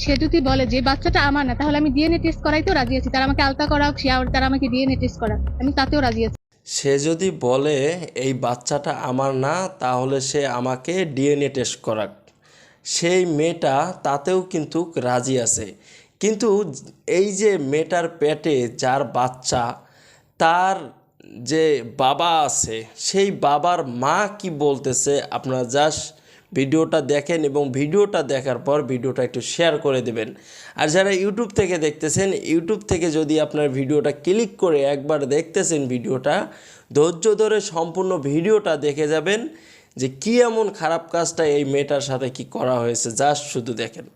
সে যদি বলে যে বাচ্চাটা আমার না, তাহলে আমি ডিএনএ টেস্ট করাইতেও রাজি আছি। তারা আমাকে আলতা করাক, তারা আমাকে ডিএনএ টেস্ট করাক, আমি তাতেও রাজি আছি। সে যদি বলে এই বাচ্চাটা আমার না, তাহলে সে আমাকে ডিএনএ টেস্ট করাক, সেই মেয়েটা তাতেও কিন্তু রাজি আছে। কিন্তু এই যে মেয়েটার পেটে যার বাচ্চা, তার যে বাবা আছে, সেই বাবার মা কি বলতেছে আপনারা জাস্ট ভিডিওটা দেখেন, এবং ভিডিওটা দেখার পর ভিডিওটা একটু শেয়ার করে দেবেন। আর যারা ইউটিউব থেকে দেখতেছেন, ইউটিউব থেকে যদি আপনার ভিডিওটা ক্লিক করে একবার দেখতেছেন ভিডিওটা, ধৈর্য ধরে সম্পূর্ণ ভিডিওটা দেখে যাবেন যে কি এমন খারাপ কাজটা এই মেয়েটার সাথে কি করা হয়েছে, জাস্ট শুধু দেখেন।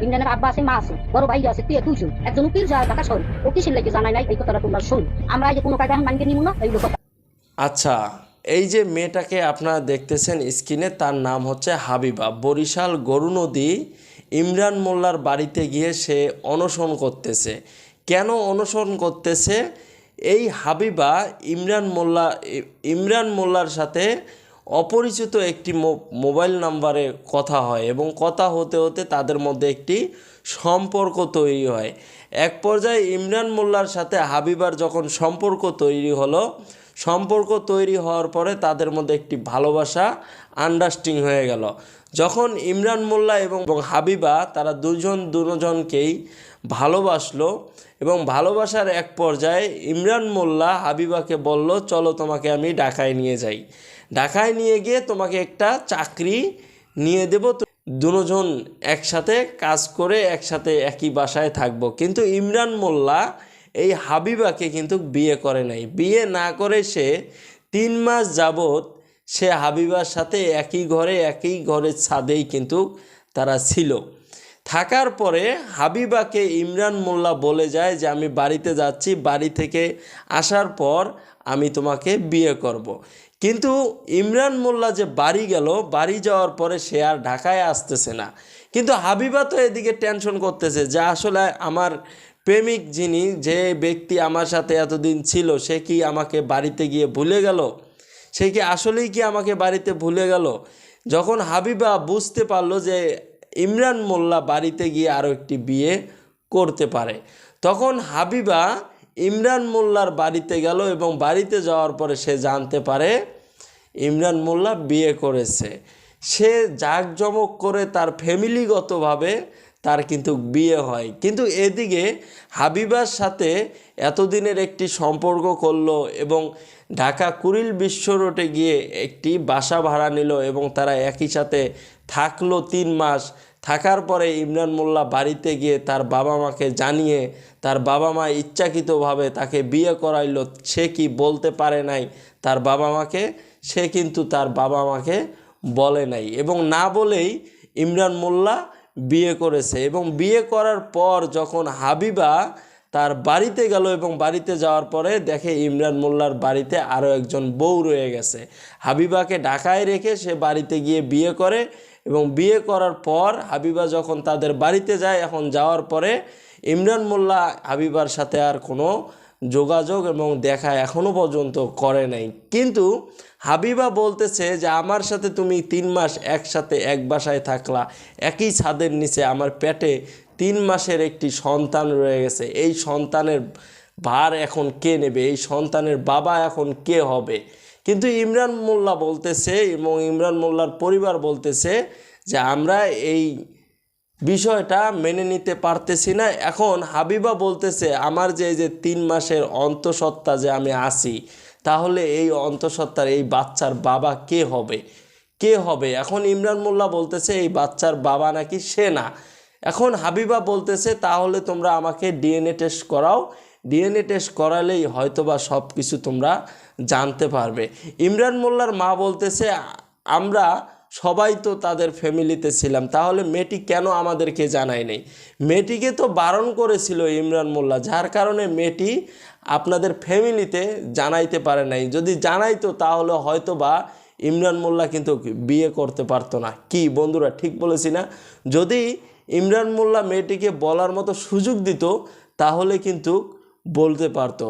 ইমরানের আব্বা আছে, মা আছে, বড় ভাই আছে, তুই দুইজন, একজন উকিল যায় ঢাকা শহরে, ও কিসের লাগে জানাই নাই, এই কথাটা তোমরা শুন। আমরা এই যে কোনো কায়দা মানকে নিব না, এইগুলো কথা। আচ্ছা, এই যে মেয়েটাকে আপনারা দেখতেছেন স্ক্রিনে, তার নাম হচ্ছে হাবিবা। বরিশাল গরুনদী ইমরান মোল্লার বাড়িতে গিয়ে সে অনশন করতেছে। কেন অনশন করতেছে? এই হাবিবা ইমরান মোল্লার সাথে অপরিচিত একটি মোবাইল নাম্বারে কথা হয়, এবং কথা হতে হতে তাদের মধ্যে একটি সম্পর্ক তৈরি হয়। এক পর্যায়ে ইমরান মোল্লার সাথে হাবিবার যখন সম্পর্ক তৈরি হলো, সম্পর্ক তৈরি হওয়ার পরে তাদের মধ্যে একটি ভালোবাসা আন্ডারস্ট্যান্ডিং হয়ে গেল। যখন ইমরান মোল্লা এবং হাবিবা তারা দুজনকেই ভালোবাসলো, এবং ভালোবাসার এক পর্যায়ে ইমরান মোল্লা হাবিবাকে বলল, চলো তোমাকে আমি ঢাকায় নিয়ে যাই, ঢাকায় নিয়ে গিয়ে তোমাকে একটা চাকরি নিয়ে দেব, দুজন একসাথে কাজ করে একসাথে একই বাসায় থাকবো। কিন্তু ইমরান মোল্লা এই হাবিবাকে কিন্তু বিয়ে করে নাই। বিয়ে না করে সে 3 মাস যাবৎ সে হাবিবার সাথে একই ঘরের ছাদেই কিন্তু তারা ছিল। থাকার পরে হাবিবাকে ইমরান মোল্লা বলে যায় যে আমি বাড়িতে যাচ্ছি, বাড়ি থেকে আসার পর আমি তোমাকে বিয়ে করব। কিন্তু ইমরান মোল্লা যে বাড়ি গেল, বাড়ি যাওয়ার পরে সে আর ঢাকায় আসতেছে না। কিন্তু হাবিবা তো এদিকে টেনশন করতেছে যে আসলে আমার প্রেমিক যে ব্যক্তি আমার সাথে এতদিন ছিল, সে কি আমাকে বাড়িতে গিয়ে ভুলে গেল? সে কি আসলেই কি আমাকে বাড়িতে ভুলে গেল? যখন হাবিবা বুঝতে পারলো যে ইমরান মোল্লা বাড়িতে গিয়ে আরও একটি বিয়ে করতে পারে, তখন হাবিবা ইমরান মোল্লার বাড়িতে গেল, এবং বাড়িতে যাওয়ার পরে সে জানতে পারে ইমরান মোল্লা বিয়ে করেছে। সে জাঁকজমক করে তার ফ্যামিলিগতভাবে তার কিন্তু বিয়ে হয়। কিন্তু এদিকে হাবিবার সাথে এতদিনের একটি সম্পর্ক করলো, এবং ঢাকা কুড়িল বিশ্ব রোডে গিয়ে একটি বাসা ভাড়া নিল, এবং তারা একই সাথে থাকলো 3 মাস। থাকার পরে ইমরান মোল্লা বাড়িতে গিয়ে তার বাবা মাকে জানিয়ে, তার বাবা মা ইচ্ছাকৃতভাবে তাকে বিয়ে করাইলো। সে কি বলতে পারে নাই তার বাবা মাকে? সে কিন্তু তার বাবা মাকে বলে নাই, এবং না বলেই ইমরান মোল্লা বিয়ে করেছে। এবং বিয়ে করার পর যখন হাবিবা তার বাড়িতে গেল, এবং বাড়িতে যাওয়ার পরে দেখে ইমরান মোল্লার বাড়িতে আরও একজন বউ রয়ে গেছে। হাবিবাকে ঢাকায় রেখে সে বাড়িতে গিয়ে বিয়ে করে, এবং বিয়ে করার পর হাবিবা যখন তাদের বাড়িতে যায়, এখন যাওয়ার পরে ইমরান মোল্লা হাবিবার সাথে আর কোনো যোগাযোগ এবং দেখা এখনও পর্যন্ত করে নাই। কিন্তু হাবিবা বলতেছে যে আমার সাথে তুমি 3 মাস একসাথে এক বাসায় থাকলা, একই ছাদের নিচে, আমার পেটে 3 মাসের একটি সন্তান রয়ে গেছে। এই সন্তানের ভার এখন কে নেবে? এই সন্তানের বাবা এখন কে হবে? কিন্তু ইমরান মোল্লা বলতেছে, এবং ইমরান মোল্লার পরিবার বলতেছে যে আমরা এই বিষয়টা মেনে নিতে পারতেছি না। এখন হাবিবা বলতেছে আমার যে 3 মাসের অন্তঃসত্ত্বা যে আমি আছি, তাহলে এই অন্তঃসত্ত্বার এই বাচ্চার বাবা কে হবে? এখন ইমরান মোল্লা বলতেছে এই বাচ্চার বাবা নাকি সে না। এখন হাবিবা বলতেছে তাহলে তোমরা আমাকে ডিএনএ টেস্ট করাও, ডিএনএ টেস্ট করালেই হয়তোবা সব কিছু তোমরা জানতে পারবে। ইমরান মোল্লার মা বলতেছে আমরা সবাই তো তাদের ফ্যামিলিতে ছিলাম, তাহলে মেয়েটি কেন আমাদেরকে জানায় নাই? মেয়েটিকে তো বারণ করেছিল ইমরান মোল্লা, যার কারণে মেয়েটি আপনাদের ফ্যামিলিতে জানাইতে পারে নাই। যদি জানাইতো তাহলে হয়তোবা ইমরান মোল্লা কিন্তু বিয়ে করতে পারতো না। কি বন্ধুরা, ঠিক বলেছি না? যদি ইমরান মোল্লা মেয়েটিকে বলার মতো সুযোগ দিত, তাহলে কিন্তু বলতে পারতো।